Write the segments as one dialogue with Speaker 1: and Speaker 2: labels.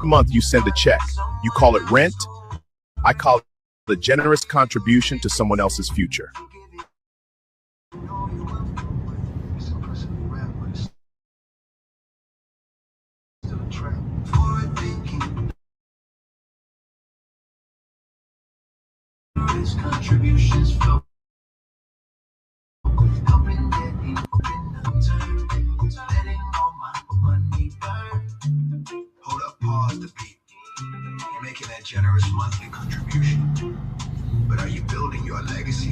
Speaker 1: month you send a check. You call it rent. I call it a generous contribution to someone else's future.
Speaker 2: Hold up, pause the beat. You're making that generous monthly contribution, but are you building your legacy?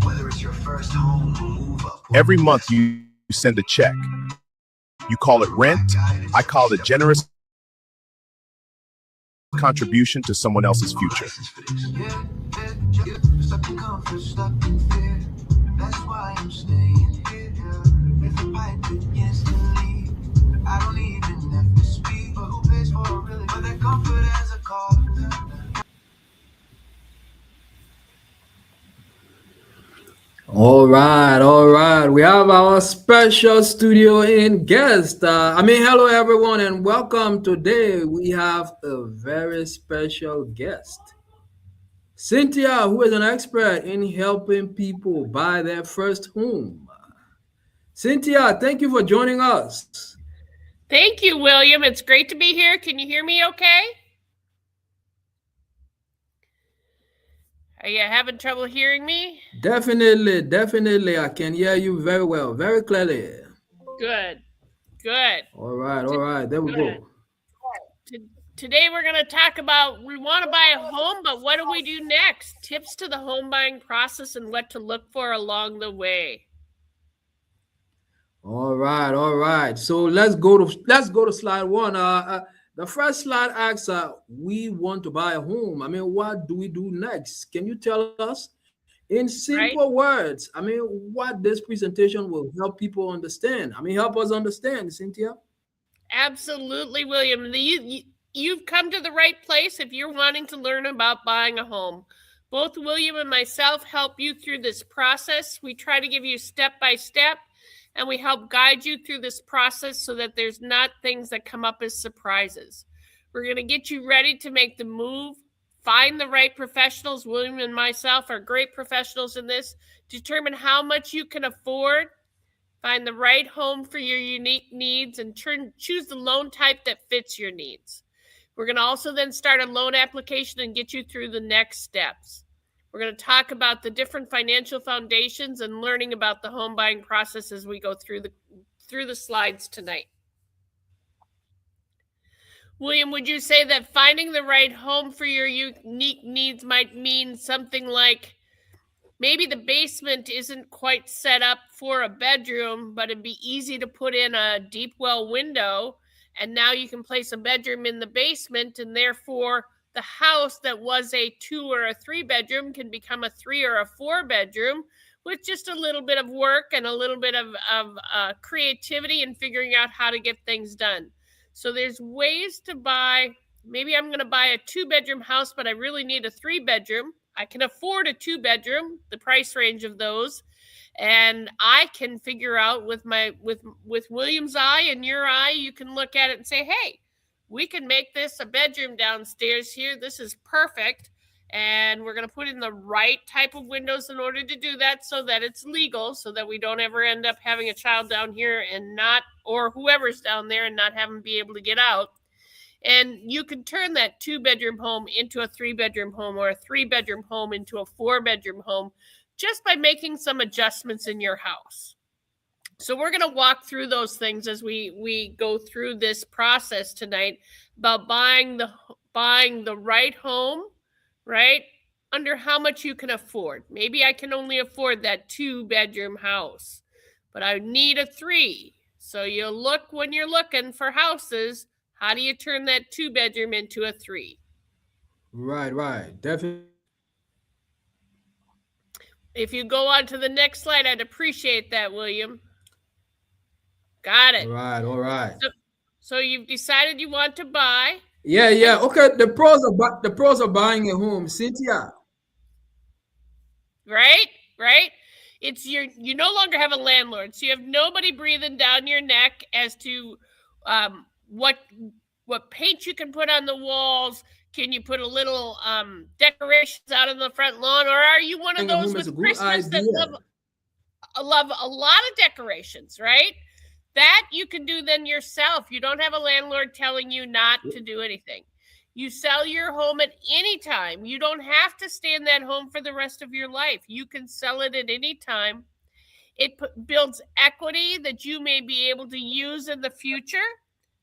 Speaker 2: Whether it's your first home or move up.
Speaker 1: Every month you send a check. You call it rent. I call it a generous contribution to someone else's future.
Speaker 2: That's why I'm staying here. If the pipe begins to leak, I don't even have to speak. But who pays for it really? But that comfort as a call.
Speaker 3: All right. We have our special studio in guest. Hello everyone and welcome. Today we have a very special guest, Cynthia, who is an expert in helping people buy their first home. Cynthia, thank you for joining us.
Speaker 4: Thank you, William. It's great to be here. Can you hear me okay? Are you having trouble hearing me?
Speaker 3: Definitely. I can hear you very well, very clearly.
Speaker 4: Good.
Speaker 3: All right. There we go.
Speaker 4: Today we're going to talk about, we want to buy a home, but what do we do next? Tips to the home buying process and what to look for along the way.
Speaker 3: All right. So let's go to slide one. The first slide asks, we want to buy a home. What do we do next? Can you tell us in simple words? What this presentation will help people understand? Help us understand, Cynthia.
Speaker 4: Absolutely, William. You've come to the right place if you're wanting to learn about buying a home. Both William and myself help you through this process. We try to give you step by step, and we help guide you through this process so that there's not things that come up as surprises. We're going to get you ready to make the move, find the right professionals. William and myself are great professionals in this. Determine how much you can afford, find the right home for your unique needs, and choose the loan type that fits your needs. We're going to also then start a loan application and get you through the next steps. We're going to talk about the different financial foundations and learning about the home buying process as we go through the slides tonight. William, would you say that finding the right home for your unique needs might mean something like maybe the basement isn't quite set up for a bedroom, but it'd be easy to put in a deep well window, and now you can place a bedroom in the basement, and therefore the house that was a 2 or a 3 bedroom can become a 3 or a 4 bedroom with just a little bit of work and a little bit of creativity and figuring out how to get things done. So there's ways to buy. Maybe I'm going to buy a 2-bedroom house, but I really need a 3-bedroom. I can afford a 2-bedroom, the price range of those. And I can figure out with William's eye and your eye, you can look at it and say, hey, we can make this a bedroom downstairs here. This is perfect. And we're going to put in the right type of windows in order to do that so that it's legal, so that we don't ever end up having a child down here or whoever's down there and not having to be able to get out. And you can turn that 2-bedroom home into a 3-bedroom home or a 3-bedroom home into a 4-bedroom home just by making some adjustments in your house. So we're going to walk through those things as we go through this process tonight about buying the right home, right? Under how much you can afford. Maybe I can only afford that 2-bedroom house, but I need a 3. So you look when you're looking for houses, how do you turn that 2-bedroom into a 3?
Speaker 3: Right. Definitely.
Speaker 4: If you go on to the next slide, I'd appreciate that, William. Got it.
Speaker 3: All right.
Speaker 4: So you've decided you want to buy.
Speaker 3: Yeah. Okay. The pros of buying a home, Cynthia.
Speaker 4: Right. It's you no longer have a landlord, so you have nobody breathing down your neck as to what what paint you can put on the walls. Can you put a little decorations out on the front lawn? Or are you one of those with Christmas that love a lot of decorations, right? That you can do then yourself. You don't have a landlord telling you not to do anything. You sell your home at any time. You don't have to stay in that home for the rest of your life. You can sell it at any time. It builds equity that you may be able to use in the future.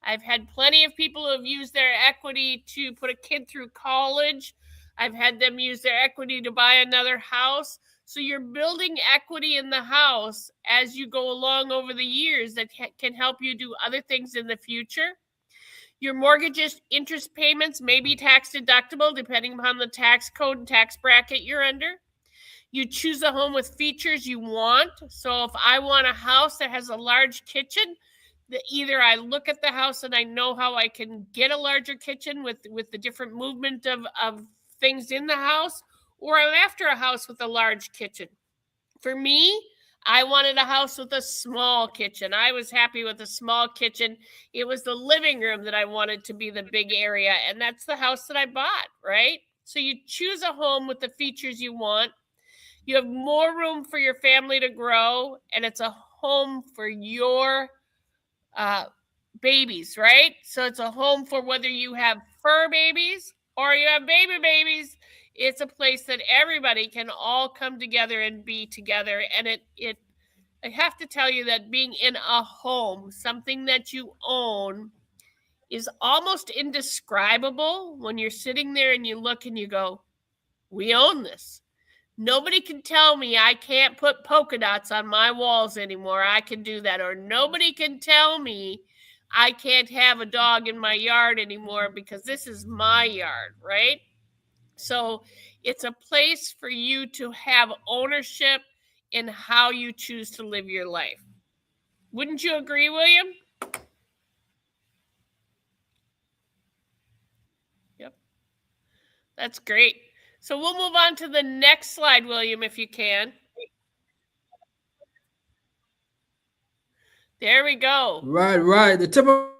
Speaker 4: I've had plenty of people who have used their equity to put a kid through college. I've had them use their equity to buy another house. So you're building equity in the house as you go along over the years that can help you do other things in the future. Your mortgage interest payments may be tax deductible depending upon the tax code and tax bracket you're under. You choose a home with features you want. So if I want a house that has a large kitchen, either I look at the house and I know how I can get a larger kitchen with the different movement of things in the house, or I'm after a house with a large kitchen. For me, I wanted a house with a small kitchen. I was happy with a small kitchen. It was the living room that I wanted to be the big area, and that's the house that I bought, right? So you choose a home with the features you want. You have more room for your family to grow, and it's a home for your babies, right? So it's a home for whether you have fur babies or you have baby babies. It's a place that everybody can all come together and be together. And I have to tell you that being in a home, something that you own, is almost indescribable when you're sitting there and you look and you go, we own this. Nobody can tell me I can't put polka dots on my walls anymore. I can do that. Or nobody can tell me I can't have a dog in my yard anymore because this is my yard, right? So it's a place for you to have ownership in how you choose to live your life. Wouldn't you agree, William? Yep. That's great. So we'll move on to the next slide, William, if you can. There we go.
Speaker 3: Right. The typical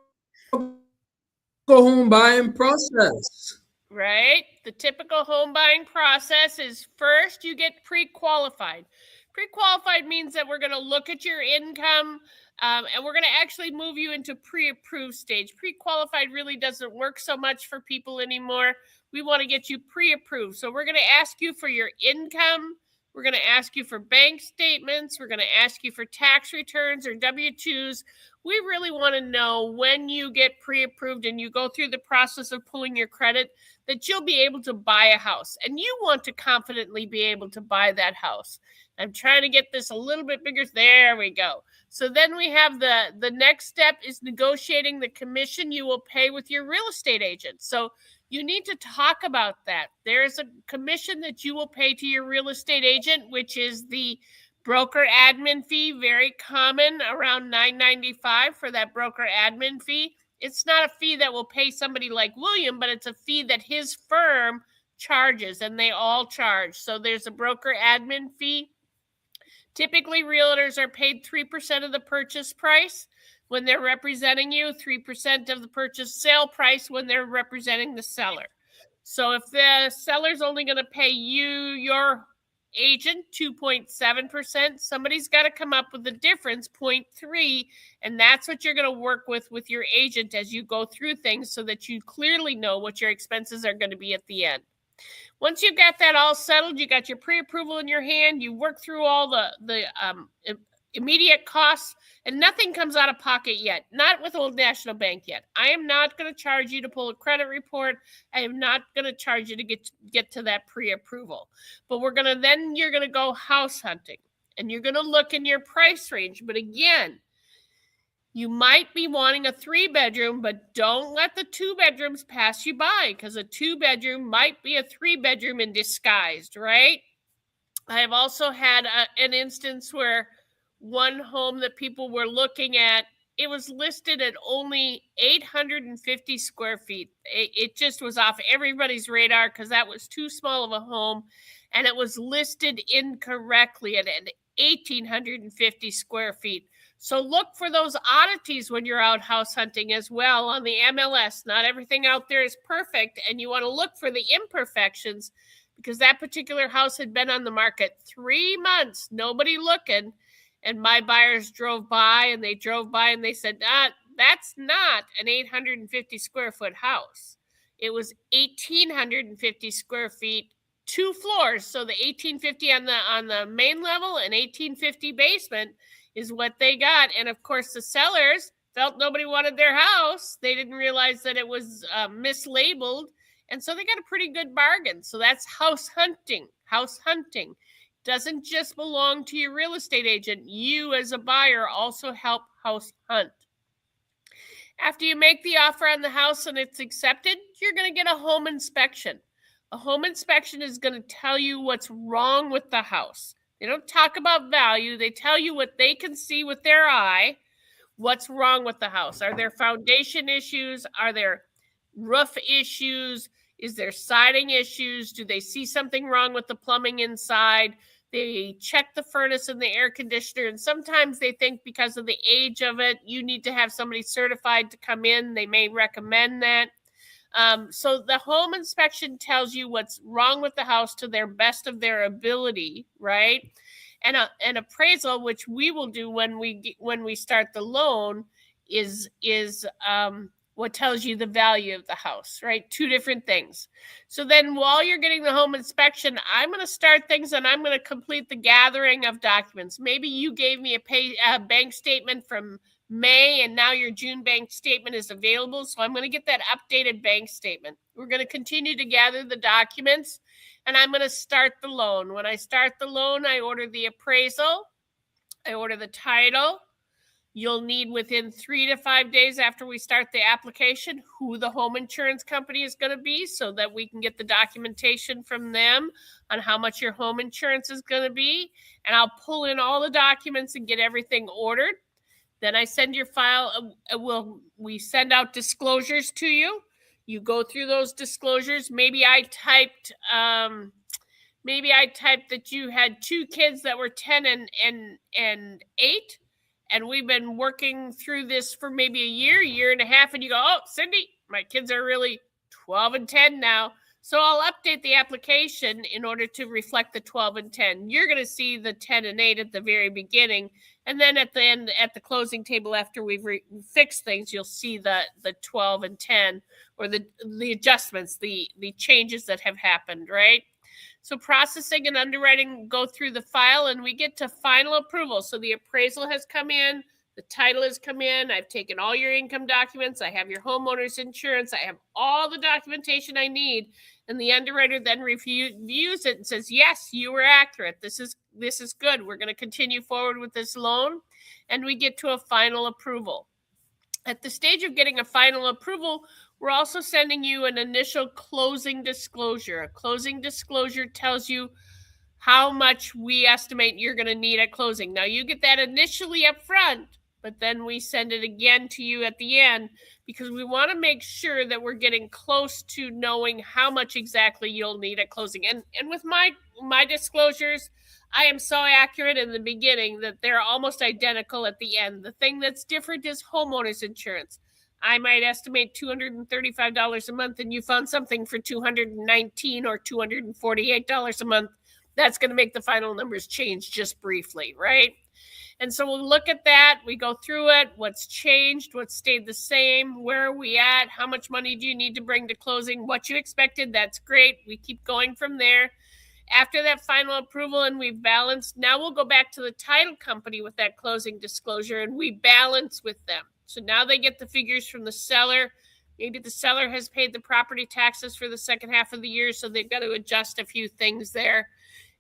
Speaker 3: home buying process.
Speaker 4: Right. The typical home buying process is first you get pre-qualified. Pre-qualified means that we're going to look at your income and we're going to actually move you into pre-approved stage. Pre-qualified really doesn't work so much for people anymore. We want to get you pre-approved. So we're going to ask you for your income. We're going to ask you for bank statements. We're going to ask you for tax returns or W-2s. We really want to know when you get pre-approved and you go through the process of pulling your credit that you'll be able to buy a house. And you want to confidently be able to buy that house. I'm trying to get this a little bit bigger. There we go. So then we have the next step is negotiating the commission you will pay with your real estate agent. So you need to talk about that. There's a commission that you will pay to your real estate agent, which is the broker admin fee, very common, around $9.95 for that broker admin fee. It's not a fee that will pay somebody like William, but it's a fee that his firm charges, and they all charge. So there's a broker admin fee. Typically, realtors are paid 3% of the purchase price when they're representing you, 3% of the purchase sale price when they're representing the seller. So if the seller's only going to pay you, your agent, 2.7%, somebody's got to come up with the difference, 0.3%, and that's what you're going to work with your agent as you go through things so that you clearly know what your expenses are going to be at the end. Once you've got that all settled, you got your pre-approval in your hand, you work through all the immediate costs, and nothing comes out of pocket yet. Not with Old National Bank yet. I am not going to charge you to pull a credit report. I am not going to charge you to get to that pre-approval. But you're going to go house hunting, and you're going to look in your price range. But again, you might be wanting a 3-bedroom, but don't let the 2 bedrooms pass you by, because a 2-bedroom might be a 3-bedroom in disguise, right? I have also had an instance where one home that people were looking at, it was listed at only 850 square feet. It just was off everybody's radar because that was too small of a home, and it was listed incorrectly at 1,850 square feet. So look for those oddities when you're out house hunting as well on the MLS. Not everything out there is perfect, and you want to look for the imperfections, because that particular house had been on the market 3 months, nobody looking, and my buyers drove by and they said, that's not an 850 square foot house. It was 1,850 square feet, 2 floors. So the 1,850 on the main level and 1,850 basement is what they got. And of course, the sellers felt nobody wanted their house. They didn't realize that it was mislabeled. And so they got a pretty good bargain. So that's house hunting. House hunting doesn't just belong to your real estate agent. You as a buyer also help house hunt. After you make the offer on the house and it's accepted, you're going to get a home inspection. A home inspection is going to tell you what's wrong with the house. They don't talk about value. They tell you what they can see with their eye, what's wrong with the house. Are there foundation issues? Are there roof issues? Is there siding issues? Do they see something wrong with the plumbing inside? They check the furnace and the air conditioner, and sometimes they think because of the age of it, you need to have somebody certified to come in. They may recommend that. So the home inspection tells you what's wrong with the house to their best of their ability, right? And an appraisal, which we will do when we start the loan, is what tells you the value of the house, right? 2 different things. So then while you're getting the home inspection, I'm going to start things and I'm going to complete the gathering of documents. Maybe you gave me a bank statement from May and now your June bank statement is available. So I'm going to get that updated bank statement. We're going to continue to gather the documents and I'm going to start the loan. When I start the loan, I order the appraisal, I order the title. You'll need within 3 to 5 days after we start the application who the home insurance company is going to be so that we can get the documentation from them on how much your home insurance is going to be. And I'll pull in all the documents and get everything ordered. Then I send your file. We send out disclosures to you. You go through those disclosures. Maybe I typed that you had 2 kids that were 10 and 8. And we've been working through this for maybe a year and a half. And you go, oh, Cindy, my kids are really 12 and 10 now. So I'll update the application in order to reflect the 12 and 10. You're going to see the 10 and 8 at the very beginning. And then at the end, at the closing table, after we've fixed things, you'll see the 12 and 10 or the adjustments, the changes that have happened, right? So processing and underwriting go through the file and we get to final approval. So the appraisal has come in, the title has come in, I've taken all your income documents, I have your homeowner's insurance, I have all the documentation I need. And the underwriter then reviews it and says, yes, you were accurate. This is good. We're going to continue forward with this loan. And we get to a final approval. At the stage of getting a final approval, we're also sending you an initial closing disclosure. A closing disclosure tells you how much we estimate you're going to need at closing. Now, you get that initially up front, but then we send it again to you at the end because we want to make sure that we're getting close to knowing how much exactly you'll need at closing. And with my disclosures, I am so accurate in the beginning that they're almost identical at the end. The thing that's different is homeowners insurance. I might estimate $235 a month and you found something for $219 or $248 a month. That's going to make the final numbers change just briefly, right? And so we'll look at that. We go through it. What's changed? What stayed the same? Where are we at? How much money do you need to bring to closing? What you expected, that's great. We keep going from there. After that final approval and we've balanced, now we'll go back to the title company with that closing disclosure and we balance with them. So now they get the figures from the seller. Maybe the seller has paid the property taxes for the second half of the year, so they've got to adjust a few things there.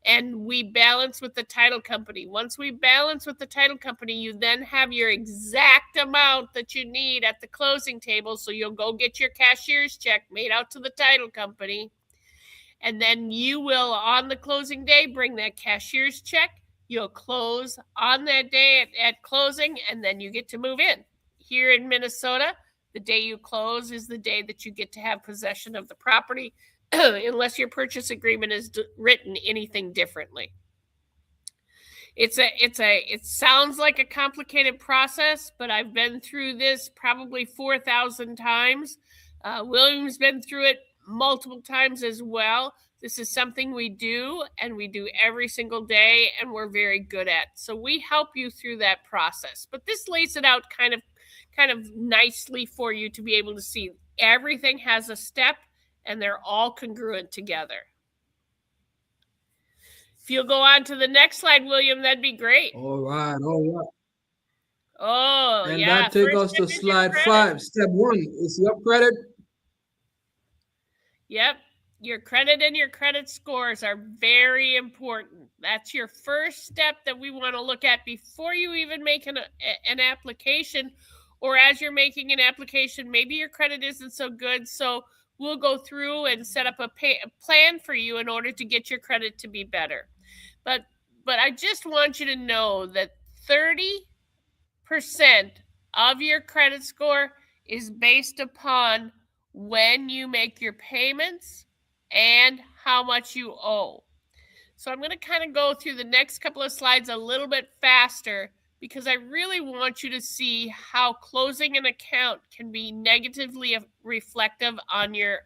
Speaker 4: And we balance with the title company. Once we balance with the title company, you then have your exact amount that you need at the closing table. So you'll go get your cashier's check made out to the title company. And then you will, on the closing day, bring that cashier's check. You'll close on that day at closing, and then you get to move in. Here in Minnesota, the day you close is the day that you get to have possession of the property, unless your purchase agreement is written anything differently. It sounds like a complicated process, but I've been through this probably 4,000 times. William's been through it multiple times as well. This is something we do, and we do every single day, and we're very good at. So we help you through that process. But this lays it out kind of nicely for you to be able to see everything has a step, and they're all congruent together. If you'll go on to the next slide, William, that'd be great.
Speaker 3: All right.
Speaker 4: Oh,
Speaker 3: and
Speaker 4: yeah.
Speaker 3: that takes us to slide 5. Step 1 is your credit.
Speaker 4: Yep. Your credit and your credit scores are very important. That's your first step that we want to look at before you even make an application, or as you're making an application, maybe your credit isn't so good. So we'll go through and set up a plan for you in order to get your credit to be better. But I just want you to know that 30% of your credit score is based upon when you make your payments and how much you owe. So I'm going to kind of go through the next couple of slides a little bit faster, because I really want you to see how closing an account can be negatively reflective on your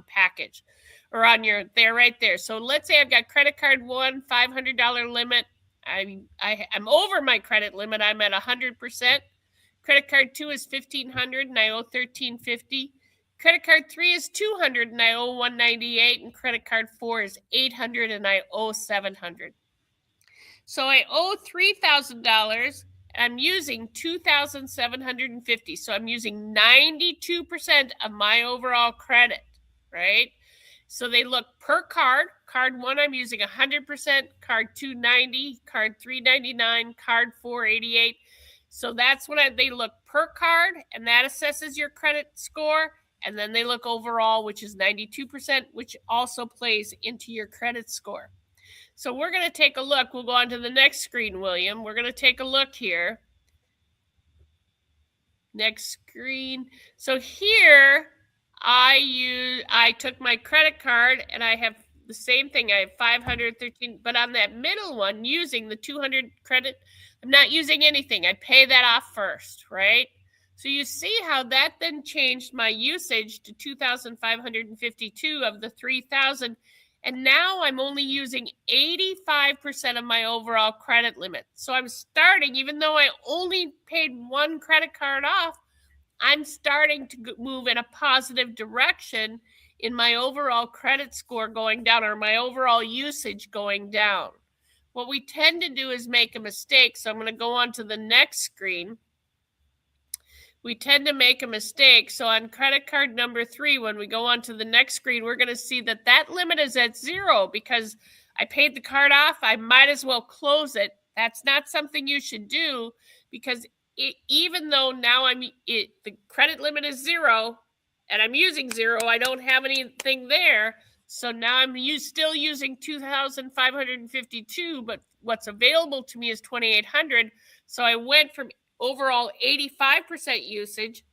Speaker 4: package, or on your right there. So let's say I've got credit card 1, $500 limit. I'm over my credit limit. I'm at 100%. Credit card 2 is $1,500 and I owe $1,350. Credit card 3 is $200 and I owe $198, and credit card 4 is $800 and I owe $700. So I owe $3,000 and I'm using $2,750. So I'm using 92% of my overall credit, right? So they look per card. Card 1, I'm using 100%. Card 2, 90. Card 3, 99. Card 4, 88. So that's when they look per card, and that assesses your credit score. And then they look overall, which is 92%, which also plays into your credit score. So we're going to take a look. We'll go on to the next screen, William. We're going to take a look here. Next screen. So here I took my credit card, and I have the same thing. I have 513, but on that middle one, using the 200 credit, I'm not using anything. I pay that off first, right? So you see how that then changed my usage to 2,552 of the 3,000. And now I'm only using 85% of my overall credit limit. So I'm starting, even though I only paid one credit card off, I'm starting to move in a positive direction in my overall credit score going down, or my overall usage going down. What we tend to do is make a mistake. So I'm going to go on to the next screen. We tend to make a mistake. So on credit card number 3, when we go on to the next screen, we're going to see that that limit is at 0 because I paid the card off. I might as well close it. That's not something you should do, because even though now the credit limit is 0 and I'm using 0, I don't have anything there. So now I'm still using 2,552, but what's available to me is 2,800. So I went from overall 85% usage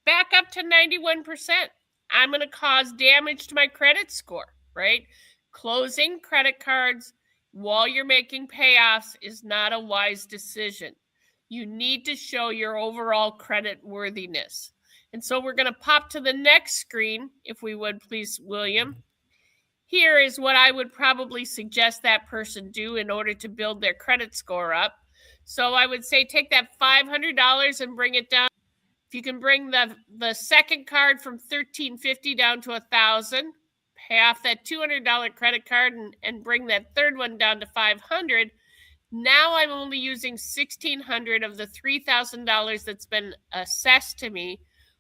Speaker 4: back up to 91%. I'm going to cause damage to my credit score, right? Closing credit cards while you're making payoffs is not a wise decision. You need to show your overall credit worthiness. And so we're going to pop to the next screen, if we would please, William. Here is what I would probably suggest that person do in order to build their credit score up. So I would say take that $500 and bring it down. If you can bring the second card from $1,350 down to $1,000, pay off that $200 credit card and bring that third one down to $500. Now I'm only using $1,600 of the $3,000 that's been assessed to me.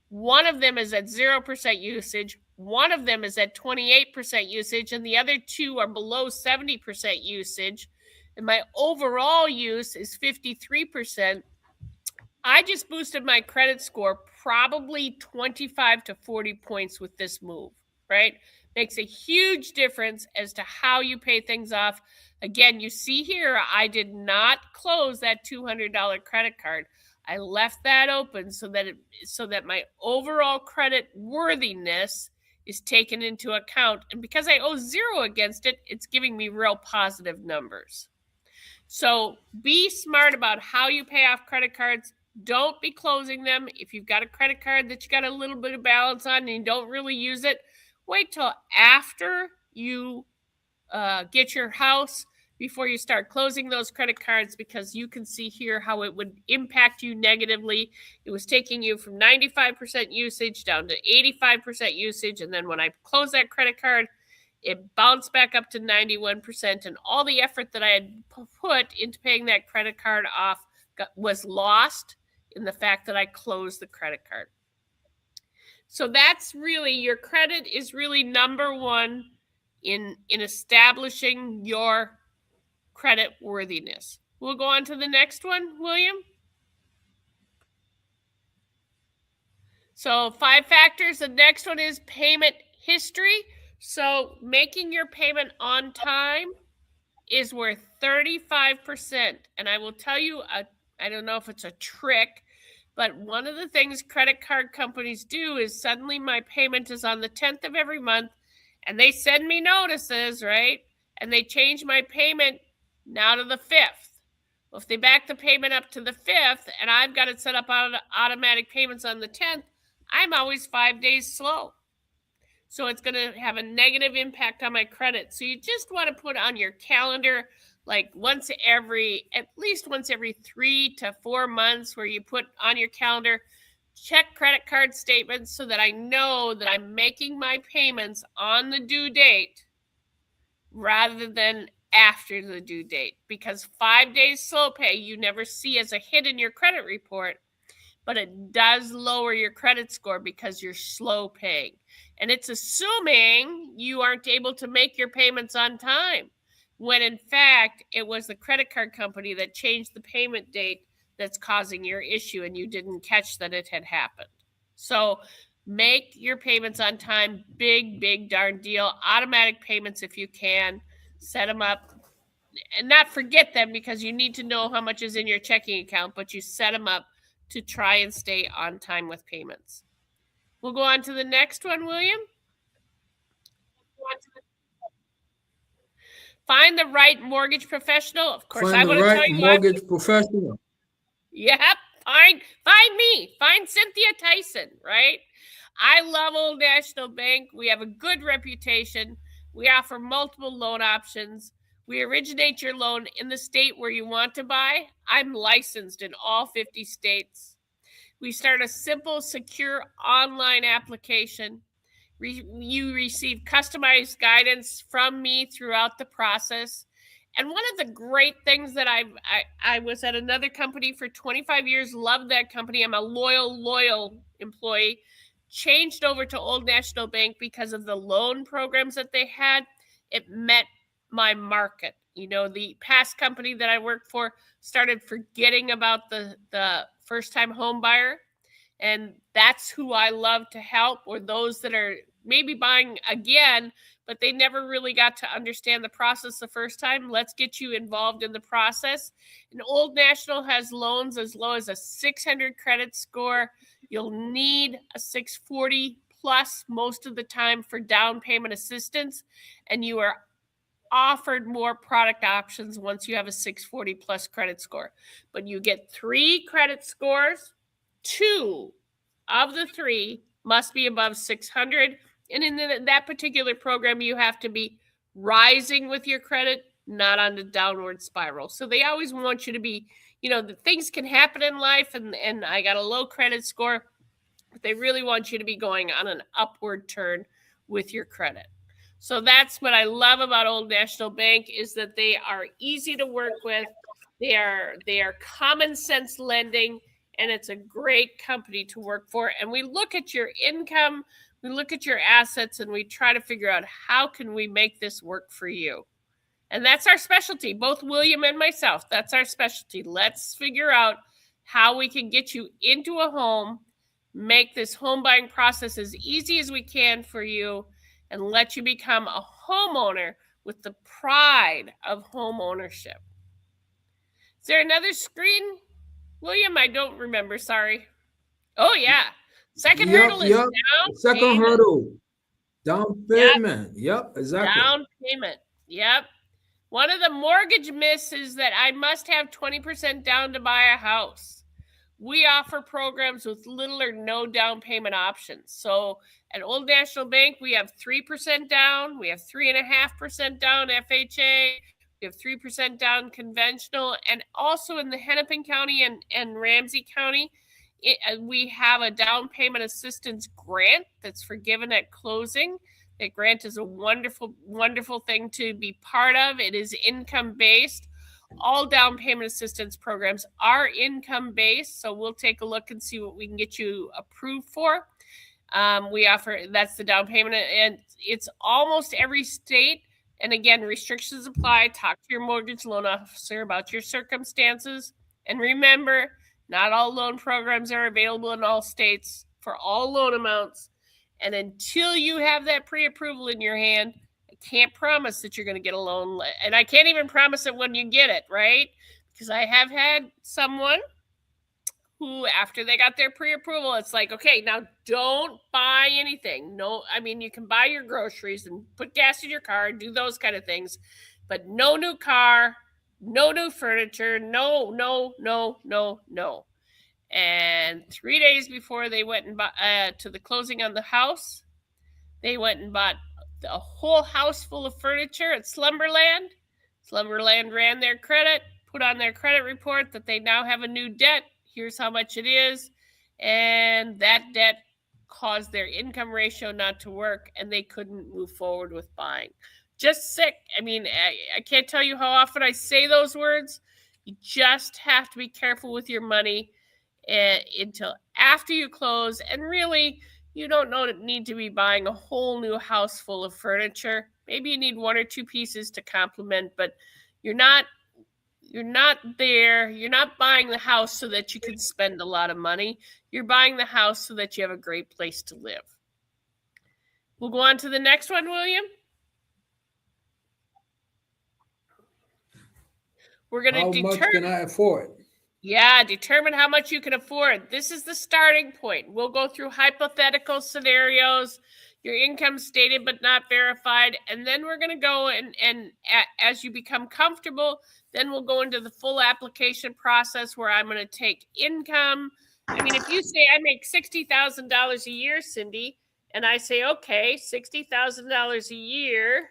Speaker 4: One of them is at 0% usage. One of them is at 28% usage, and the other 2 are below 70% usage. And my overall use is 53%. I just boosted my credit score probably 25 to 40 points with this move, right? Makes a huge difference as to how you pay things off. Again, you see here, I did not close that $200 credit card. I left that open so that my overall credit worthiness is taken into account. And because I owe 0 against it, it's giving me real positive numbers. So be smart about how you pay off credit cards. Don't be closing them. If you've got a credit card that you got a little bit of balance on and you don't really use it, wait till after you get your house before you start closing those credit cards, because you can see here how it would impact you negatively. It was taking you from 95% usage down to 85% usage. And then when I closed that credit card, it bounced back up to 91%. And all the effort that I had put into paying that credit card off was lost in the fact that I closed the credit card. So that's really, your credit is really number one in establishing your credit worthiness. We'll go on to the next one, William. So 5 factors. The next one is payment history. So making your payment on time is worth 35%. And I will tell you, I don't know if it's a trick, but one of the things credit card companies do is suddenly my payment is on the 10th of every month, and they send me notices, right? And they change my payment now to the 5th. Well, if they back the payment up to the 5th and I've got it set up on automatic payments on the 10th, I'm always 5 days slow. So it's going to have a negative impact on my credit. So you just want to put on your calendar like at least once every 3 to 4 months, where you put on your calendar, check credit card statements so that I know that I'm making my payments on the due date rather than after the due date. Because 5 days slow pay you never see as a hit in your credit report, but it does lower your credit score because you're slow paying. And it's assuming you aren't able to make your payments on time, when in fact it was the credit card company that changed the payment date that's causing your issue and you didn't catch that it had happened. So make your payments on time. Big darn deal. Automatic payments if you can. Set them up and not forget them, because you need to know how much is in your checking account, but you set them up to try and stay on time with payments. We'll go on to the next one, William. Find the right mortgage professional. Of course, I want to tell you,
Speaker 3: mortgage professional.
Speaker 4: Yep. Find me. Find Cynthia Theisen, right? I love Old National Bank. We have a good reputation. We offer multiple loan options. We originate your loan in the state where you want to buy. I'm licensed in all 50 states. We start a simple, secure online application. You receive customized guidance from me throughout the process. And one of the great things that I was at another company for 25 years, loved that company. I'm a loyal employee. Changed over to Old National Bank because of the loan programs that they had. It met my market. You know, the past company that I worked for started forgetting about the first-time home buyer. And that's who I love to help, or those that are maybe buying again, but they never really got to understand the process the first time. Let's get you involved in the process. And Old National has loans as low as a 600 credit score. You'll need a 640 plus most of the time for down payment assistance, and you are offered more product options once you have a 640 plus credit score. But you get 3 credit scores. 2 of the 3 must be above 600. And in that particular program, you have to be rising with your credit, not on the downward spiral. So they always want you to be, things can happen in life, and I got a low credit score, but they really want you to be going on an upward turn with your credit. So that's what I love about Old National Bank, is that they are easy to work with. They are common sense lending, and it's a great company to work for. And we look at your income, we look at your assets, and we try to figure out how can we make this work for you. And that's our specialty, both William and myself. That's our specialty. Let's figure out how we can get you into a home, make this home buying process as easy as we can for you, and let you become a homeowner with the pride of home ownership. Is there another screen, William? I don't remember, sorry. Oh, yeah. Second hurdle is down
Speaker 3: Second
Speaker 4: payment.
Speaker 3: hurdle, down payment. Yep, exactly.
Speaker 4: Down payment. Yep. One of the mortgage myths is that I must have 20% down to buy a house. We offer programs with little or no down payment options. So at Old National Bank, we have 3% down. We have 3.5% down FHA. We have 3% down conventional. And also in the Hennepin County and Ramsey County, we have a down payment assistance grant that's forgiven at closing. That grant is a wonderful, wonderful thing to be part of. It is income-based. All down payment assistance programs are income-based, so we'll take a look and see what we can get you approved for. We offer, that's the down payment, and it's almost every state. And again, restrictions apply. Talk to your mortgage loan officer about your circumstances. And remember, not all loan programs are available in all states for all loan amounts. And until you have that pre-approval in your hand, I can't promise that you're going to get a loan. And I can't even promise it when you get it, right? Because I have had someone who, after they got their pre-approval, it's like, okay, now don't buy anything. No, I mean, you can buy your groceries and put gas in your car and do those kind of things, but no new car, no new furniture, no. And 3 days before they went and bought to the closing on the house, they went and bought a whole house full of furniture at Slumberland. Slumberland ran their credit, put on their credit report that they now have a new debt. Here's how much it is. And that debt caused their income ratio not to work, and they couldn't move forward with buying. Just sick. I mean, I can't tell you how often I say those words. You just have to be careful with your money until after you close. And really, you don't need to be buying a whole new house full of furniture. Maybe you need one or two pieces to complement, but you're not there. You're not buying the house so that you can spend a lot of money. You're buying the house so that you have a great place to live. We'll go on to the next one, William. We're going to determine.
Speaker 3: How much can I afford?
Speaker 4: Yeah, determine how much you can afford. This is the starting point. We'll go through hypothetical scenarios, your income stated but not verified, and then we're going to go and as you become comfortable, then we'll go into the full application process where I'm going to take income. I mean, if you say I make $60,000 a year, Cindy, and I say, okay, $60,000 a year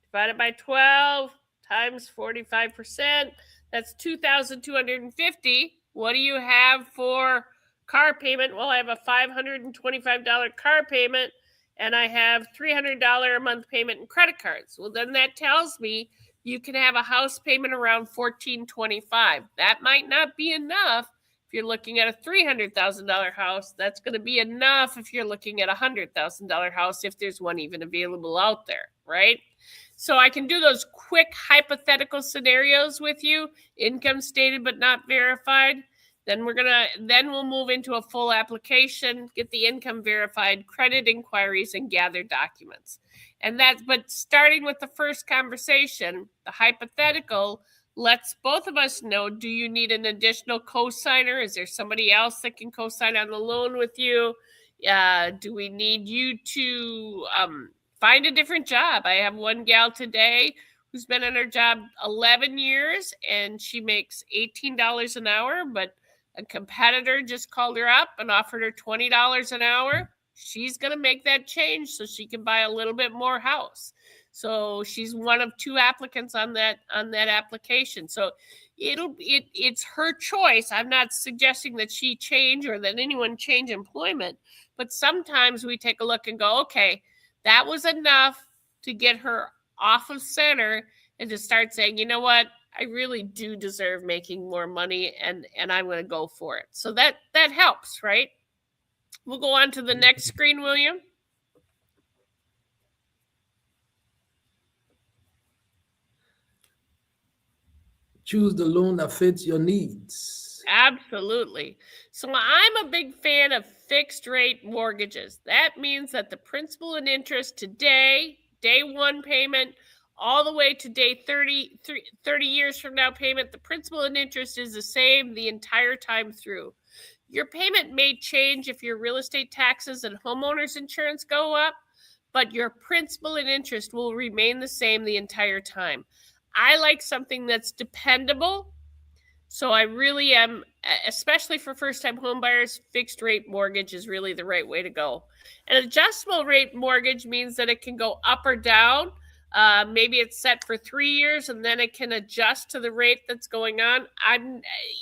Speaker 4: divided by 12 times 45%, that's $2,250. What do you have for car payment? Well, I have a $525 car payment, and I have $300 a month payment in credit cards. Well, then that tells me you can have a house payment around $1,425. That might not be enough if you're looking at a $300,000 house. That's going to be enough if you're looking at a $100,000 house, if there's one even available out there, right? So I can do those quick hypothetical scenarios with you, income stated but not verified. Then we'll move into a full application, get the income verified, credit inquiries, and gather documents. But starting with the first conversation, the hypothetical lets both of us know, do you need an additional cosigner? Is there somebody else that can cosign on the loan with you? Do we need you to find a different job? I have one gal today who's been in her job 11 years, and she makes $18 an hour, but a competitor just called her up and offered her $20 an hour. She's going to make that change so she can buy a little bit more house. So she's one of two applicants on that application. So it's her choice. I'm not suggesting that she change or that anyone change employment, but sometimes we take a look and go, okay, that was enough to get her off of center and to start saying, you know what, I really do deserve making more money, and I'm going to go for it. So that helps, right? We'll go on to the next screen, William.
Speaker 3: Choose the loan that fits your needs.
Speaker 4: Absolutely. So I'm a big fan of fixed rate mortgages. That means that the principal and interest today, day one payment, all the way to day 30 years from now payment, the principal and interest is the same the entire time through. Your payment may change if your real estate taxes and homeowners insurance go up, but your principal and interest will remain the same the entire time. I like something that's dependable. So I really am, especially for first-time home buyers, fixed rate mortgage is really the right way to go. An adjustable rate mortgage means that it can go up or down. Maybe it's set for 3 years and then it can adjust to the rate that's going on.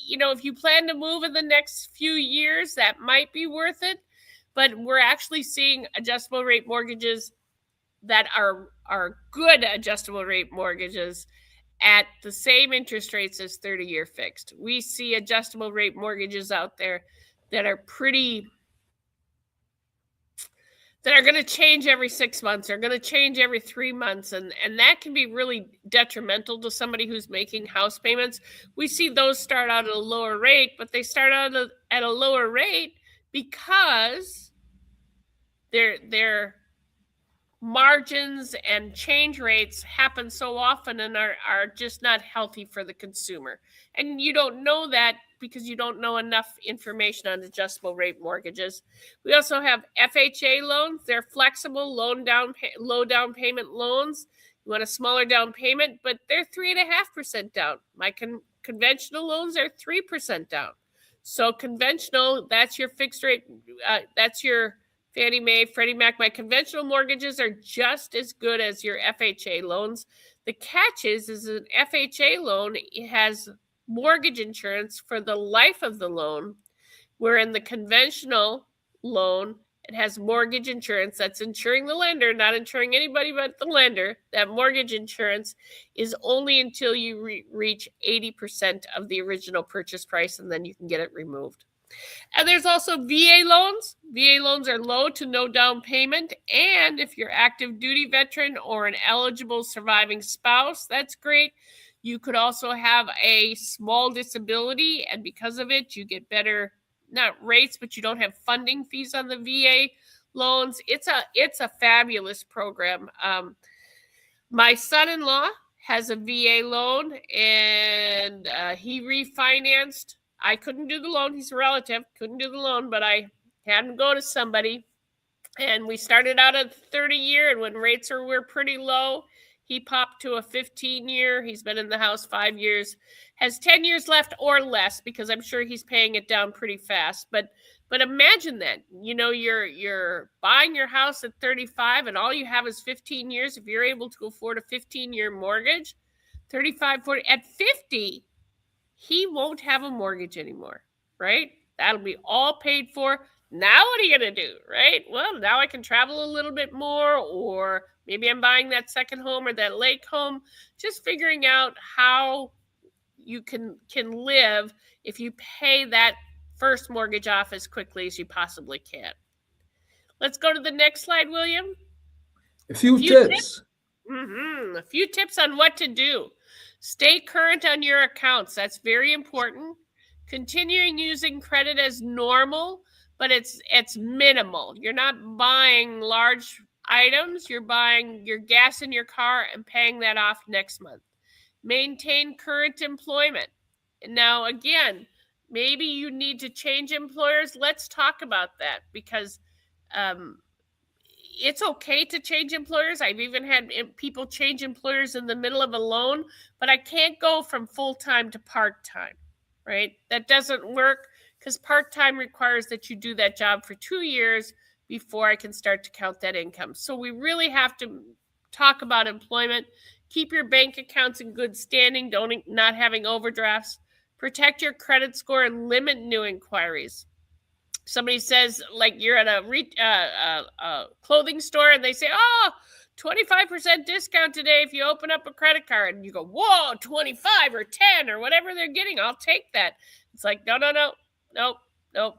Speaker 4: If you plan to move in the next few years, that might be worth it. But we're actually seeing adjustable rate mortgages that are good adjustable rate mortgages at the same interest rates as 30-year fixed. We see adjustable rate mortgages out there that are going to change every 6 months, are going to change every 3 months, and that can be really detrimental to somebody who's making house payments. We see those start out at a lower rate, but they start out at a lower rate because their margins and change rates happen so often and are just not healthy for the consumer. And you don't know that because you don't know enough information on adjustable rate mortgages. We also have FHA loans. They're flexible low down payment loans. You want a smaller down payment, but they're 3.5% down. My conventional loans are 3% down. So conventional, that's your fixed rate, that's your Fannie Mae, Freddie Mac. My conventional mortgages are just as good as your FHA loans. The catch is an FHA loan, it has mortgage insurance for the life of the loan, where in the conventional loan, it has mortgage insurance that's insuring the lender, not insuring anybody but the lender. That mortgage insurance is only until you reach 80% of the original purchase price, and then you can get it removed. And there's also VA loans. VA loans are low to no down payment. And if you're active duty veteran or an eligible surviving spouse, that's great. You could also have a small disability, and because of it, you get better, not rates, but you don't have funding fees on the VA loans. It's a fabulous program. My son-in-law has a VA loan, and he refinanced. I couldn't do the loan. He's a relative. Couldn't do the loan, but I had him go to somebody. And we started out at 30-year, and when rates were pretty low, he popped to a 15-year. He's been in the house 5 years, has 10 years left or less, because I'm sure he's paying it down pretty fast. But imagine that, you're buying your house at 35 and all you have is 15 years. If you're able to afford a 15-year mortgage, 35, 40, at 50, he won't have a mortgage anymore, right? That'll be all paid for. Now what are you going to do, right? Well, now I can travel a little bit more, or maybe I'm buying that second home or that lake home. Just figuring out how you can live if you pay that first mortgage off as quickly as you possibly can. Let's go to the next slide, William.
Speaker 3: A few tips.
Speaker 4: A few tips on what to do. Stay current on your accounts. That's very important. Continuing using credit as normal, but it's minimal. You're not buying large items. You're buying your gas in your car and paying that off next month. Maintain current employment. Now, again, maybe you need to change employers. Let's talk about that, because it's okay to change employers. I've even had people change employers in the middle of a loan, but I can't go from full-time to part-time, right? That doesn't work, because part-time requires that you do that job for 2 years before I can start to count that income. So we really have to talk about employment. Keep your bank accounts in good standing, not having overdrafts. Protect your credit score and limit new inquiries. Somebody says, like, you're at a clothing store and they say, 25% discount today if you open up a credit card. And you go, whoa, 25 or 10 or whatever they're getting, I'll take that. It's like, no.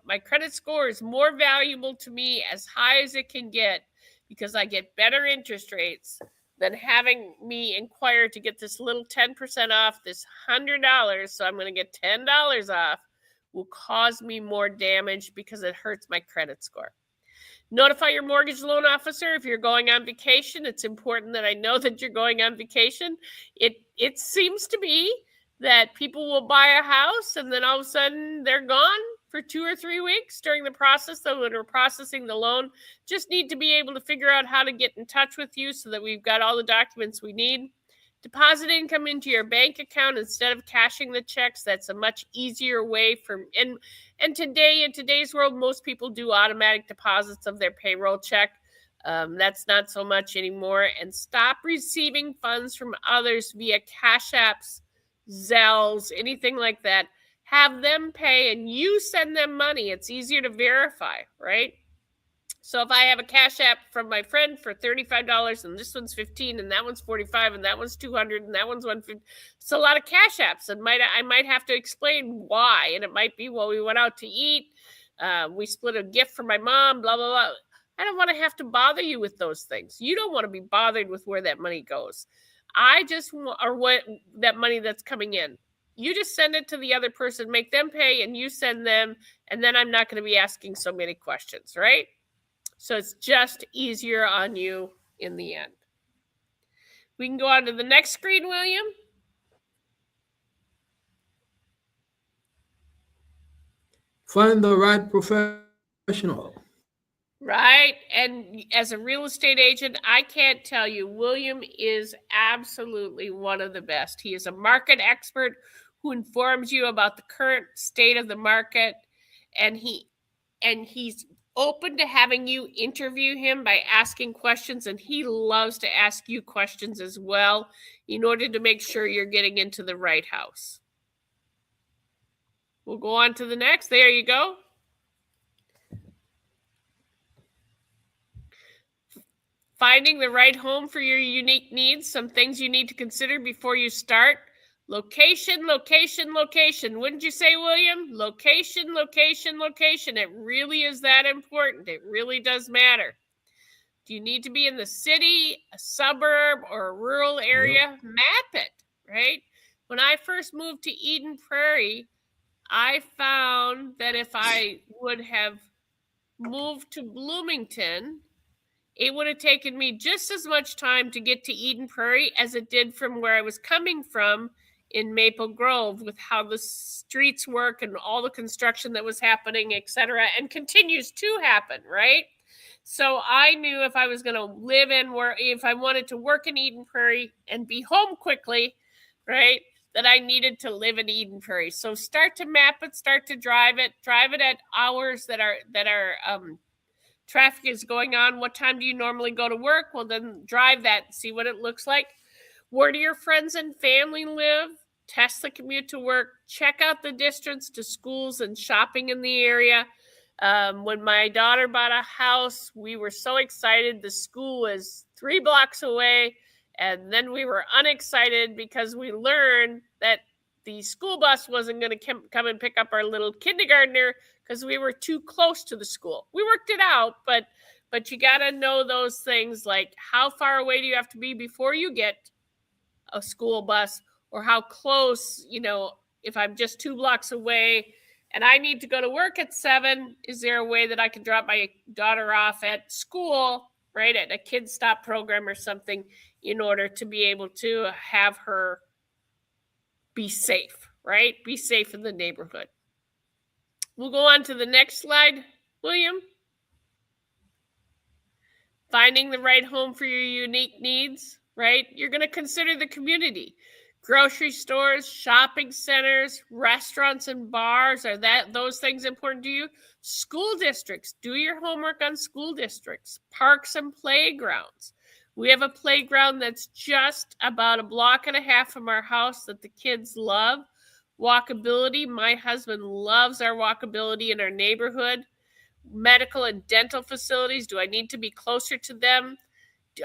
Speaker 4: My credit score is more valuable to me as high as it can get, because I get better interest rates than having me inquire to get this little 10% off, this $100, so I'm going to get $10 off, will cause me more damage because it hurts my credit score. Notify your mortgage loan officer if you're going on vacation. It's important that I know that you're going on vacation. It seems to be that people will buy a house and then all of a sudden they're gone for 2 or 3 weeks during the process, though, when we're processing the loan. Just need to be able to figure out how to get in touch with you so that we've got all the documents we need. Deposit income into your bank account instead of cashing the checks. That's a much easier way and today, in today's world, most people do automatic deposits of their payroll check. That's not so much anymore. And stop receiving funds from others via Cash Apps, Zells, anything like that. Have them pay and you send them money. It's easier to verify, right? So if I have a Cash App from my friend for $35 and this one's $15 and that one's $45 and that one's $200 and that one's $150, it's a lot of Cash Apps, and I might have to explain why. And it might be, well, we went out to eat, we split a gift for my mom, blah blah blah. I don't want to have to bother you with those things. You don't want to be bothered with where that money goes. I just want, or what that money that's coming in. You just send it to the other person, make them pay, and you send them, and then I'm not going to be asking so many questions, right? So it's just easier on you in the end. We can go on to the next screen, William.
Speaker 3: Find the right professional.
Speaker 4: Right. And as a real estate agent, I can't tell you, William is absolutely one of the best. He is a market expert who informs you about the current state of the market, and he's open to having you interview him by asking questions, and he loves to ask you questions as well in order to make sure you're getting into the right house. We'll go on to the next. There you go. Finding the right home for your unique needs. Some things you need to consider before you start. Location, location, location. Wouldn't you say, William? Location, location, location. It really is that important. It really does matter. Do you need to be in the city, a suburb, or a rural area? Yep. Map it, right? When I first moved to Eden Prairie, I found that if I would have moved to Bloomington, it would have taken me just as much time to get to Eden Prairie as it did from where I was coming from in Maple Grove, with how the streets work and all the construction that was happening, etc., and continues to happen, right? So I knew if I was going to live if I wanted to work in Eden Prairie and be home quickly, right, that I needed to live in Eden Prairie. So start to map it, start to drive it at hours that are traffic is going on. What time do you normally go to work? Well, then drive that, see what it looks like. Where do your friends and family live? Test the commute to work. Check out the distance to schools and shopping in the area. When my daughter bought a house, we were so excited. The school was 3 blocks away. And then we were unexcited because we learned that the school bus wasn't going to come and pick up our little kindergartner because we were too close to the school. We worked it out, but you got to know those things, like how far away do you have to be before you get a school bus, or how close, if I'm just 2 blocks away and I need to go to work at 7, is there a way that I can drop my daughter off at school, right, at a Kids Stop program or something, in order to be able to have her be safe, right? Be safe in the neighborhood. We'll go on to the next slide, William. Finding the right home for your unique needs, right? You're going to consider the community. Grocery stores, shopping centers, restaurants and bars, are those things important to you? School districts, do your homework on school districts. Parks and playgrounds. We have a playground that's just about 1.5 blocks from our house that the kids love. Walkability, my husband loves our walkability in our neighborhood. Medical and dental facilities, do I need to be closer to them?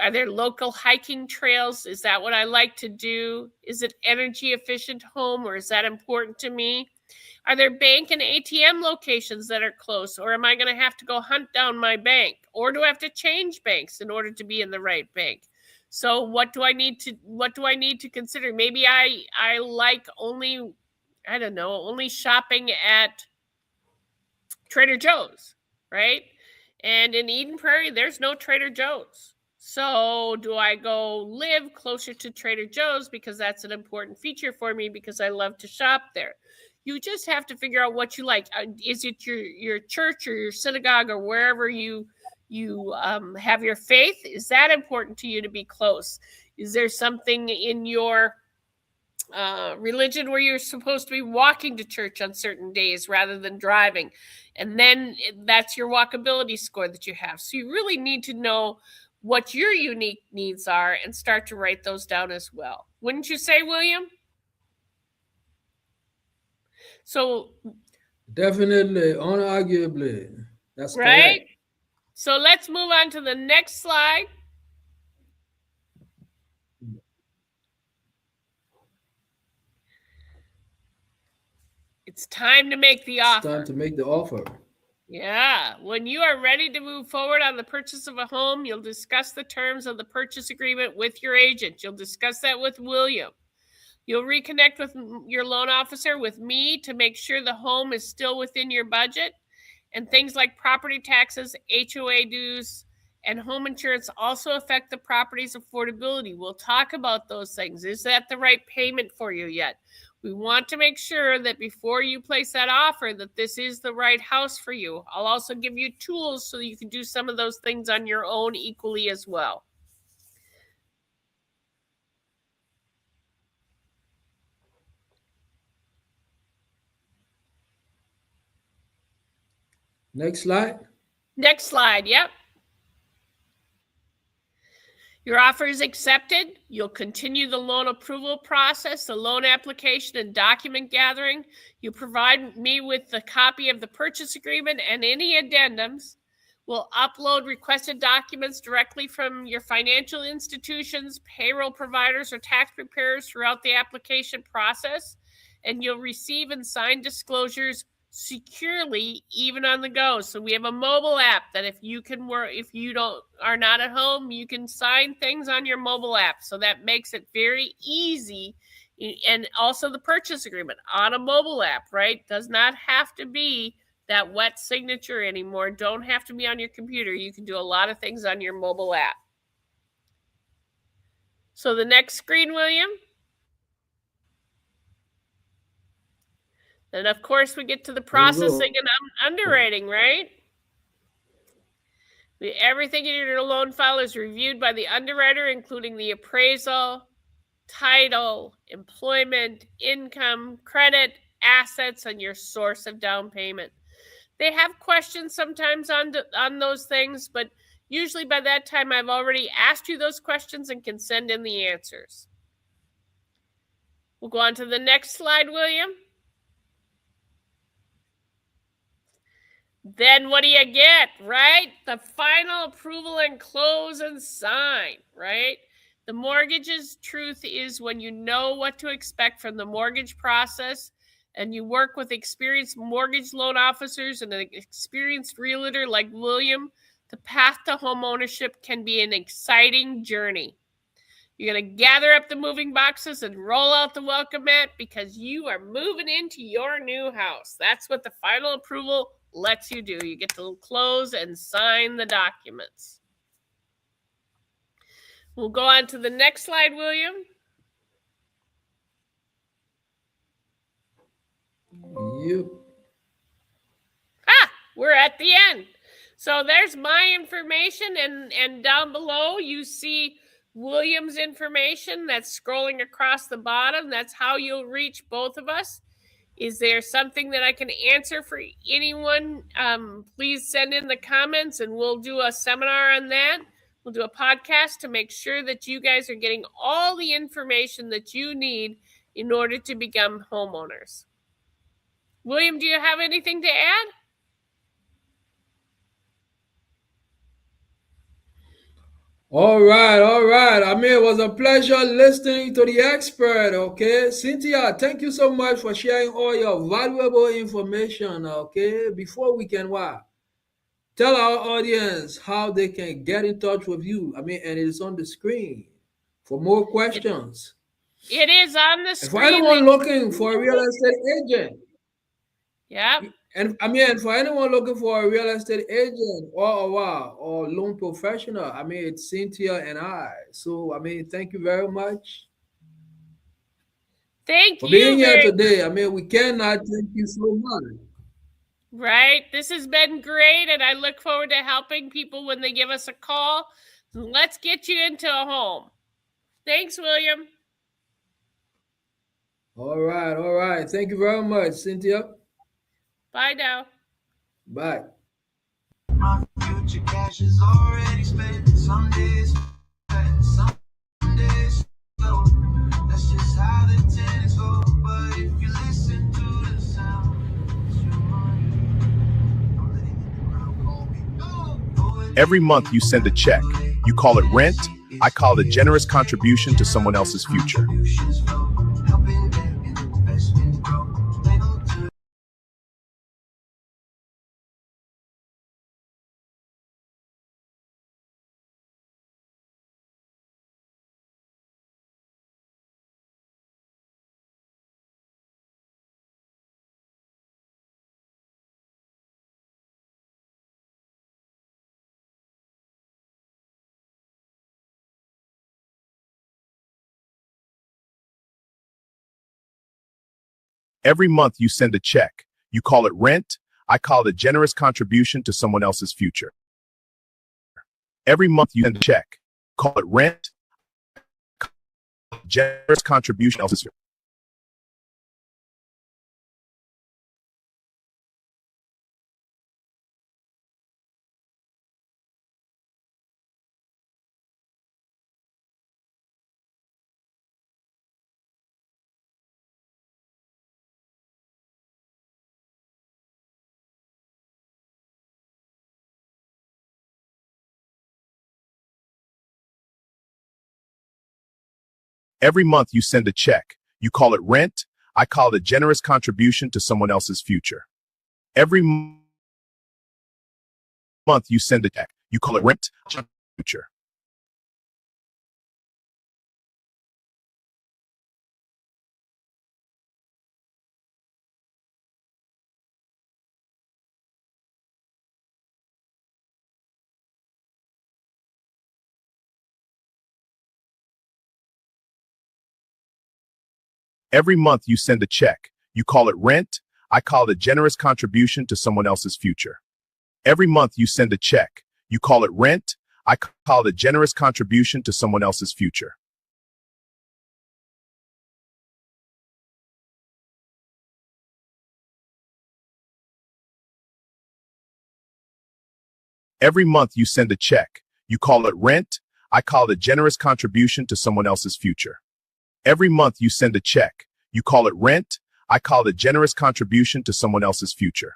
Speaker 4: Are there local hiking trails? Is that what I like to do? Is it energy efficient home, or is that important to me? Are there bank and ATM locations that are close, or am I going to have to go hunt down my bank? Or do I have to change banks in order to be in the right bank? So what do I need to consider? Maybe I like only shopping at Trader Joe's, right? And in Eden Prairie, there's no Trader Joe's. So do I go live closer to Trader Joe's because that's an important feature for me because I love to shop there? You just have to figure out what you like. Is it your church or your synagogue or wherever you have your faith? Is that important to you to be close? Is there something in your religion where you're supposed to be walking to church on certain days rather than driving? And then that's your walkability score that you have. So you really need to know what your unique needs are and start to write those down as well. Wouldn't you say, William? So
Speaker 3: Definitely, unarguably. That's
Speaker 4: right.
Speaker 3: correct.
Speaker 4: So let's move on to the next slide. It's time to make the offer.
Speaker 3: It's time to make the offer.
Speaker 4: Yeah. When you are ready to move forward on the purchase of a home, you'll discuss the terms of the purchase agreement with your agent. You'll discuss that with William. You'll reconnect with your loan officer, with me, to make sure the home is still within your budget. And things like property taxes, HOA dues, and home insurance also affect the property's affordability. We'll talk about those things. Is that the right payment for you yet? We want to make sure that before you place that offer that this is the right house for you. I'll also give you tools so you can do some of those things on your own equally as well.
Speaker 3: Next slide.
Speaker 4: Next slide. Yep. Your offer is accepted. You'll continue the loan approval process, the loan application and document gathering. You provide me with the copy of the purchase agreement and any addendums. We'll upload requested documents directly from your financial institutions, payroll providers, or tax preparers throughout the application process. And you'll receive and sign disclosures securely, even on the go. So we have a mobile app that if you are not at home, you can sign things on your mobile app. So that makes it very easy. And also the purchase agreement on a mobile app, right? Does not have to be that wet signature anymore. Don't have to be on your computer. You can do a lot of things on your mobile app. So the next screen, William. And of course, we get to the processing and underwriting, right? Everything in your loan file is reviewed by the underwriter, including the appraisal, title, employment, income, credit, assets, and your source of down payment. They have questions sometimes on those things, but usually by that time, I've already asked you those questions and can send in the answers. We'll go on to the next slide, William. Then what do you get, right? The final approval and close and sign, right? The mortgage's truth is when you know what to expect from the mortgage process and you work with experienced mortgage loan officers and an experienced realtor like William, the path to home ownership can be an exciting journey. You're going to gather up the moving boxes and roll out the welcome mat because you are moving into your new house. That's what the final approval lets you do. You get to close and sign the documents. We'll go on to the next slide, William.
Speaker 3: Yep.
Speaker 4: We're at the end. So there's my information, and down below you see William's information that's scrolling across the bottom. That's how you'll reach both of us. Is there something that I can answer for anyone? Please send in the comments and we'll do a seminar on that. We'll do a podcast to make sure that you guys are getting all the information that you need in order to become homeowners. William, do you have anything to add?
Speaker 3: All right, all right. I mean, it was a pleasure listening to the expert, okay? Cynthia, thank you so much for sharing all your valuable information, okay? Before we can tell our audience how they can get in touch with you. I mean, and it's on the screen for more questions.
Speaker 4: It is on the screen.
Speaker 3: And for anyone looking for a real estate agent.
Speaker 4: Yep.
Speaker 3: And I mean, for anyone looking for a real estate agent or loan professional, I mean, it's Cynthia and I. So, I mean, thank you very much.
Speaker 4: Thank
Speaker 3: for
Speaker 4: you
Speaker 3: being here
Speaker 4: very
Speaker 3: today. I mean, we cannot thank you so much.
Speaker 4: right. This has been great, and I look forward to helping people when they give us a call. Let's get you into a home. Thanks, William.
Speaker 3: All right, all right. Thank you very much, Cynthia.
Speaker 4: Bye now.
Speaker 3: Bye.
Speaker 2: My future cash is already spent. Some days fat, some days slow. That's just how the tennis go. But if you listen to the sound, it's your money. I'm letting the ground call me.
Speaker 1: Every month you send a check. You call it rent. I call it a generous contribution to someone else's future.
Speaker 2: Helping them in investment grow. Little to
Speaker 1: Every month you send a check. You call it rent. I call it a generous contribution to someone else's future. Every month you send a check. Call it rent. Generous contribution to else's future. Every month you send a check. You call it rent. I call it a generous contribution to someone else's future. Every month you send a check. You call it rent. Future. Every month you send a check. You call it rent. I call it a generous contribution to someone else's future. Every month you send a check. You call it rent. I call it a generous contribution to someone else's future. Every month you send a check. You call it rent. I call it a generous contribution to someone else's future. Every month you send a check. You call it rent. I call it a generous contribution to someone else's future.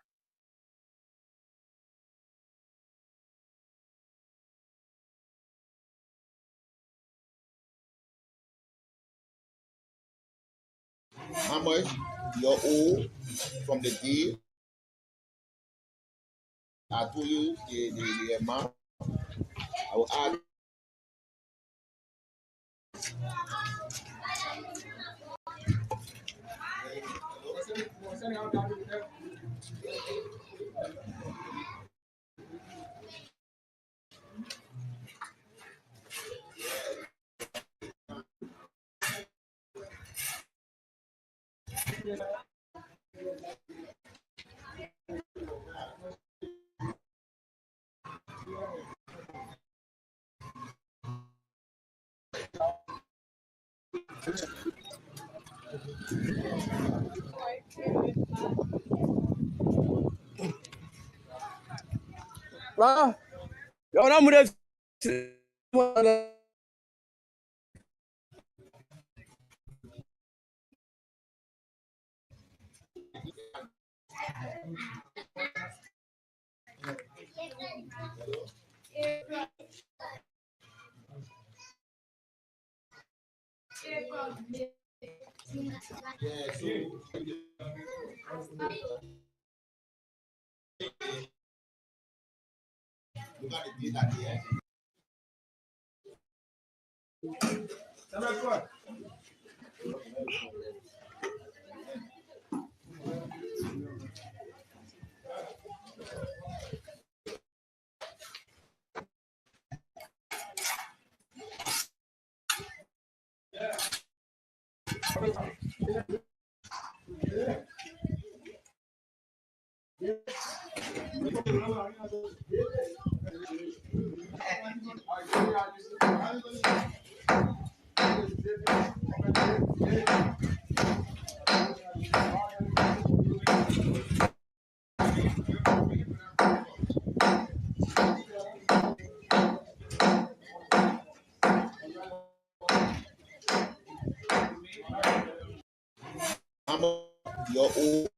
Speaker 5: How much you owe from the day I told you the amount. I will add.
Speaker 6: Ah, yo na muda
Speaker 5: Yeah, so you got the data there. How much your old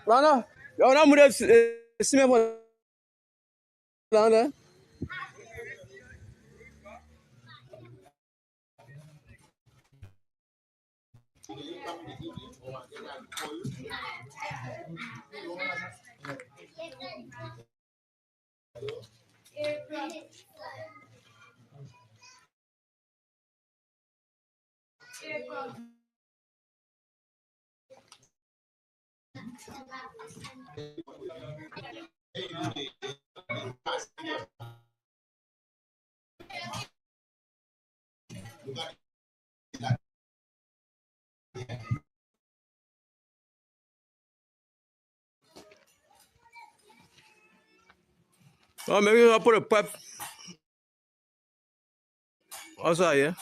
Speaker 6: Rana, yo na muda sime mo landa. Oh, maybe I'll put a pipe outside, yeah?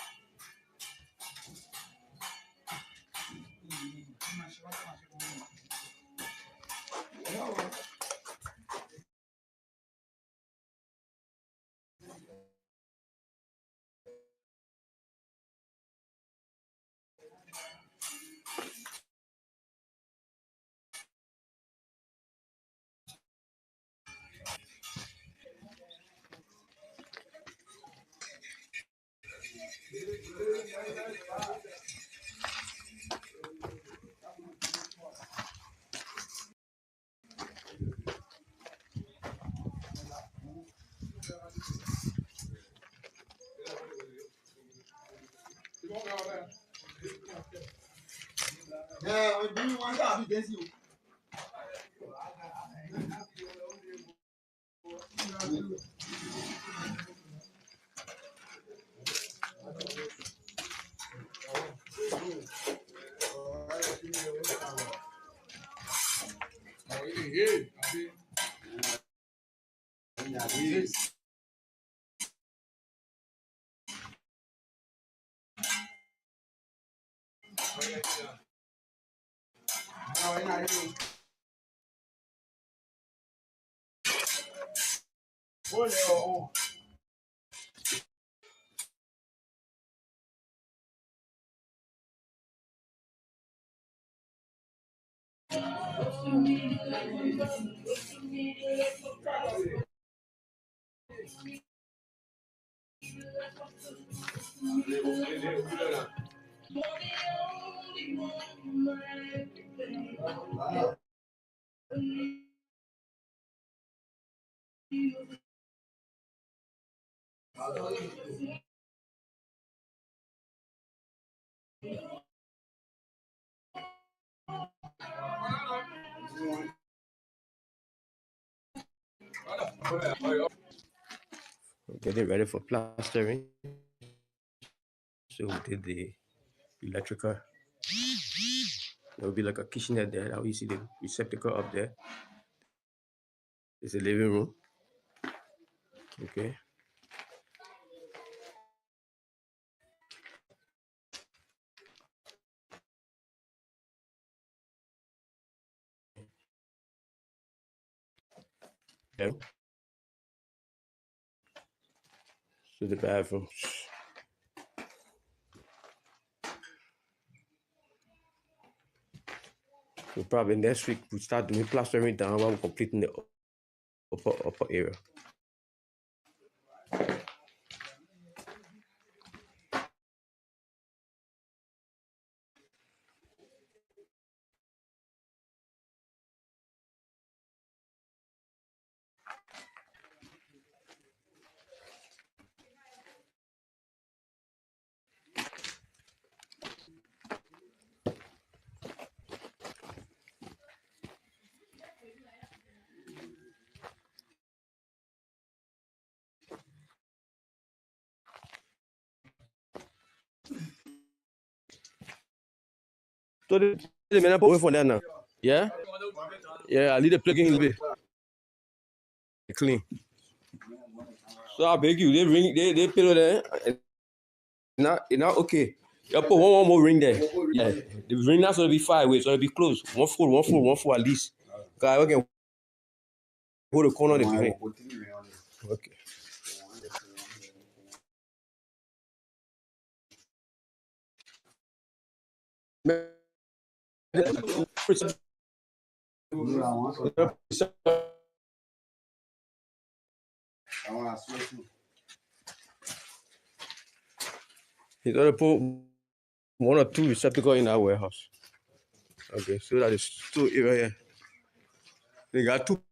Speaker 5: yeah, we do want to be against you.
Speaker 6: Getting ready for plastering. So we did the electrical. There will be like a kitchenette there. Now you see the receptacle up there. It's a living room. Okay. Yeah. So the bathroom. So probably next week we start doing plastering down while we're completing the upper area. So the man away from that now. Yeah? Yeah, I leave the plug in a little bit. Clean. So I beg you, they pillow there. It's not okay. You put one more ring there. Yeah. The ring that's gonna be far away, so it'll be close. One full at least. Because I can hold the corner of the ring. Okay. He's gonna put one or two receptacles in our warehouse. Okay, so that is two area here. They got two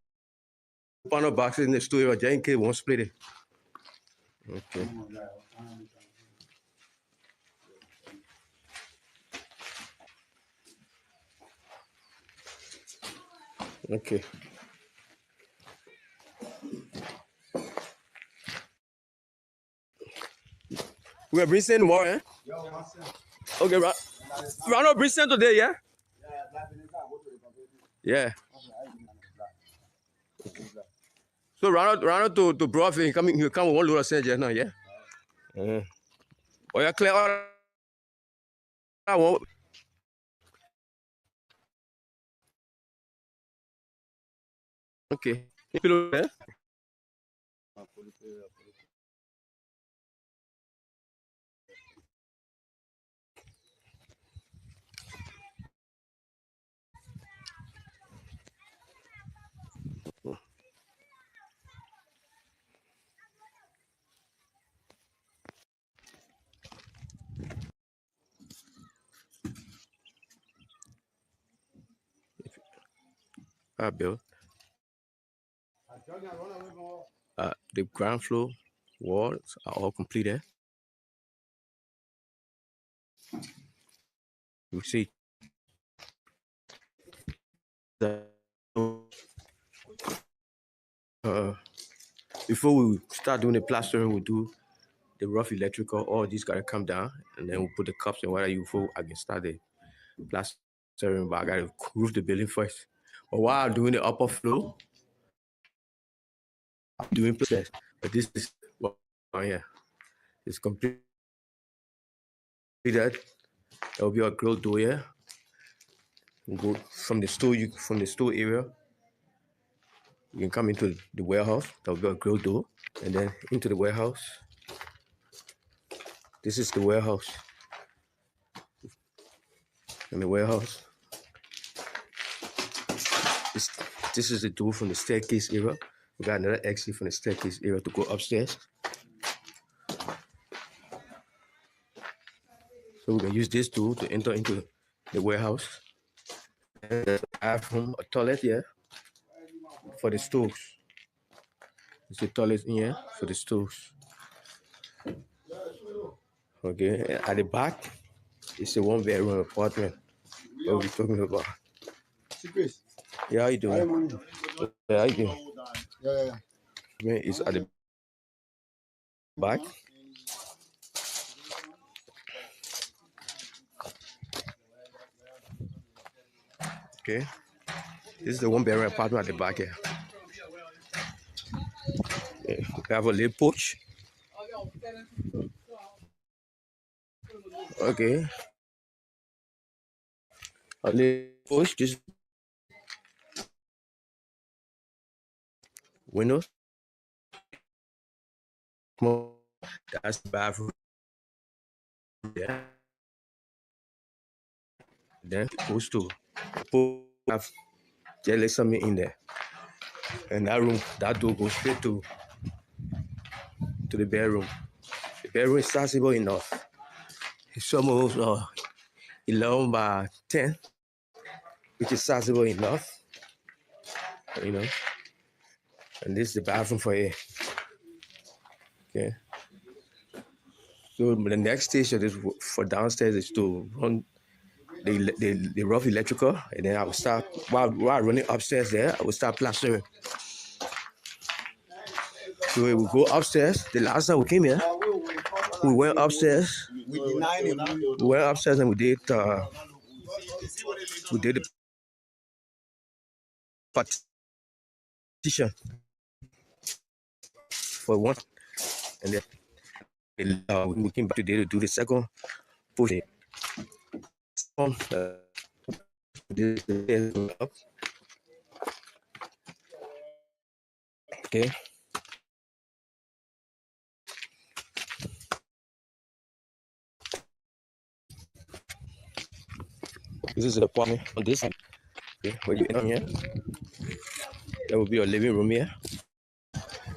Speaker 6: panel boxes in the store area just in case one split it. Okay. Okay. We're bring sand more, eh? Okay, Ronald, bring sand today, yeah? Yeah. Okay. So Ronald to bro, he come with one load of sand just now, yeah? Oh, yeah, clear all I want. Okay. Bill. The ground floor walls are all completed. You see that before we start doing the plastering, we do the rough electrical. All these gotta come down, and then we put the cups and whatever before I can start the plastering. But I gotta roof the building first. But while I'm doing the upper floor, I'm doing process. But this is it's complete. That there will be a grill door here. We'll go from the store area. You can come into the warehouse. There will be a grill door, and then into the warehouse. This is the warehouse. In the warehouse. This is the door from the staircase area. We got another exit from the staircase area to go upstairs. So we can use this door to enter into the warehouse. And there's a bathroom, a toilet here for the stores. There's a toilet in here for the stores. Okay, at the back, it's a one-bedroom apartment. What we're talking about. Yeah, how you doing? Yeah, how you doing? Yeah. It's at the back. Okay, this is the one-bedroom apartment at the back here. Yeah, we have a little porch. Okay. A little porch. This windows. That's the bathroom. Yeah. Then it goes to have just something in there. And that room, that door goes straight to the bedroom. The bedroom is sizable enough. It's almost 11 by 10, which is sizable enough. You know. And this is the bathroom for here. Okay. So the next station is for downstairs is to run the rough electrical, and then I will start while running upstairs there. I will start plastering. So we will go upstairs. The last time we came here, we went upstairs. We went upstairs and we did We did the partition for one, and then we came back today to do the second push. Okay. This is the apartment on this side. Okay, when you enter here, there will be a living room here.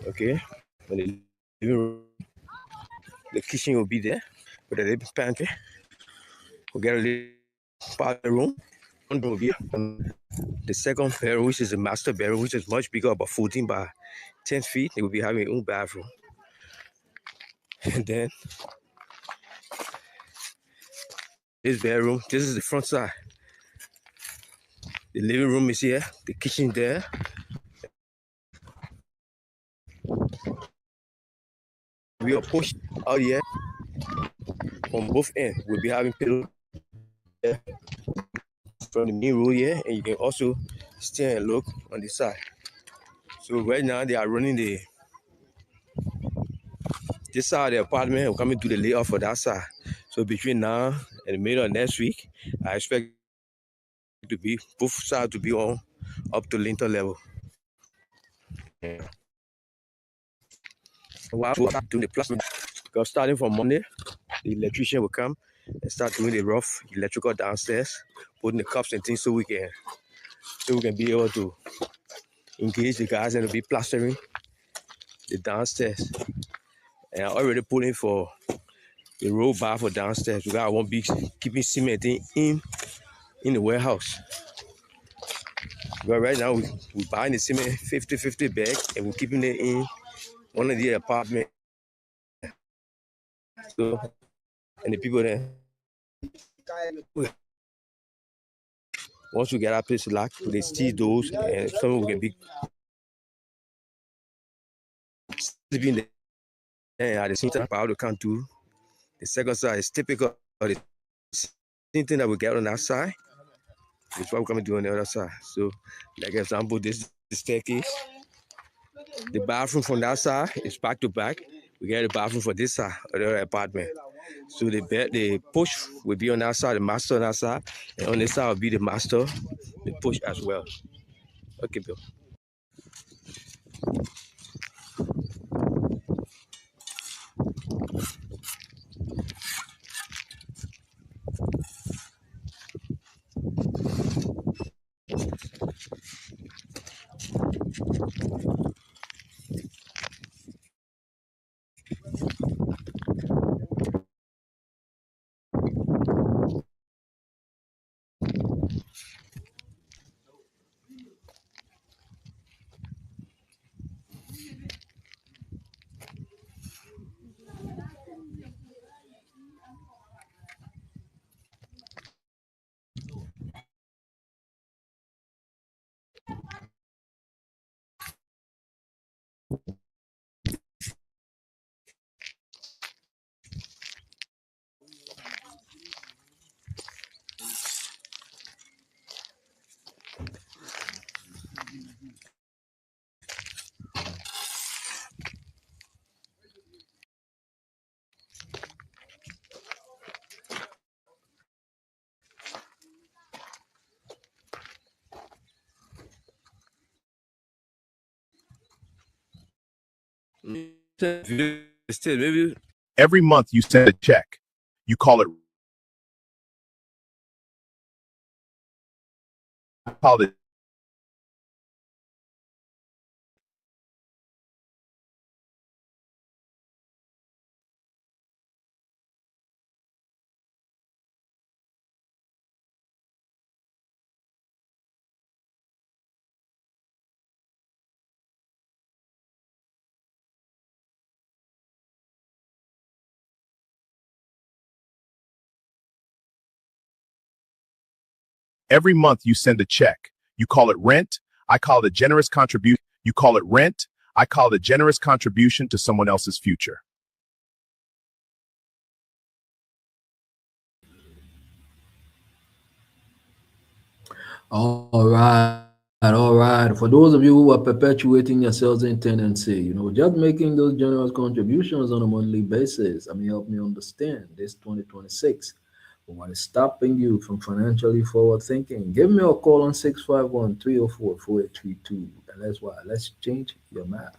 Speaker 6: Okay, when the living room, the kitchen will be there with a little pantry. We'll get a little part of the room. One room will be the second bedroom, which is the master bedroom, which is much bigger, about 14 by 10 feet. They will be having their own bathroom. And then this bedroom, this is the front side. The living room is here, the kitchen there. We are pushed out here from both ends. We'll be having pillow from the main road here, and you can also stand and look on the side. So right now they are running this side of the apartment. I'm coming to the layout for that side. So between now and the middle of next week, I expect to be both sides to be on up to lintel level. Yeah. While we're doing the plastic, because starting from Monday, the electrician will come and start doing the rough electrical downstairs, putting the cups and things so we can be able to engage the guys and to be plastering the downstairs. And I already put in for the road bar for downstairs because I won't be keeping cement in the warehouse. But right now we're buying the cement 50-50 bag and we're keeping it in one of the apartments. So, and the people there, once we get our place locked, they steal those and some of them can be sleeping there. And at the same time, I can't do. The second side is typical of the same thing that we get on that side. It's what we're going to do on the other side. So, like example, this is the staircase. The bathroom from that side is back to back. We get the bathroom for this side of the apartment. So the push will be on that side, the master on that side, and on this side will be the master, the push as well. Okay, Bill.
Speaker 1: Every month you send a check. You call it Every month you send a check. You call it rent. I call it a generous contribution. You call it rent. I call it a generous contribution to someone else's future.
Speaker 3: All right, all right. For those of you who are perpetuating your sales in tenancy, just making those generous contributions on a monthly basis. Help me understand this 2026. What is stopping you from financially forward thinking? Give me a call on 651 304 4832 and let's change your map.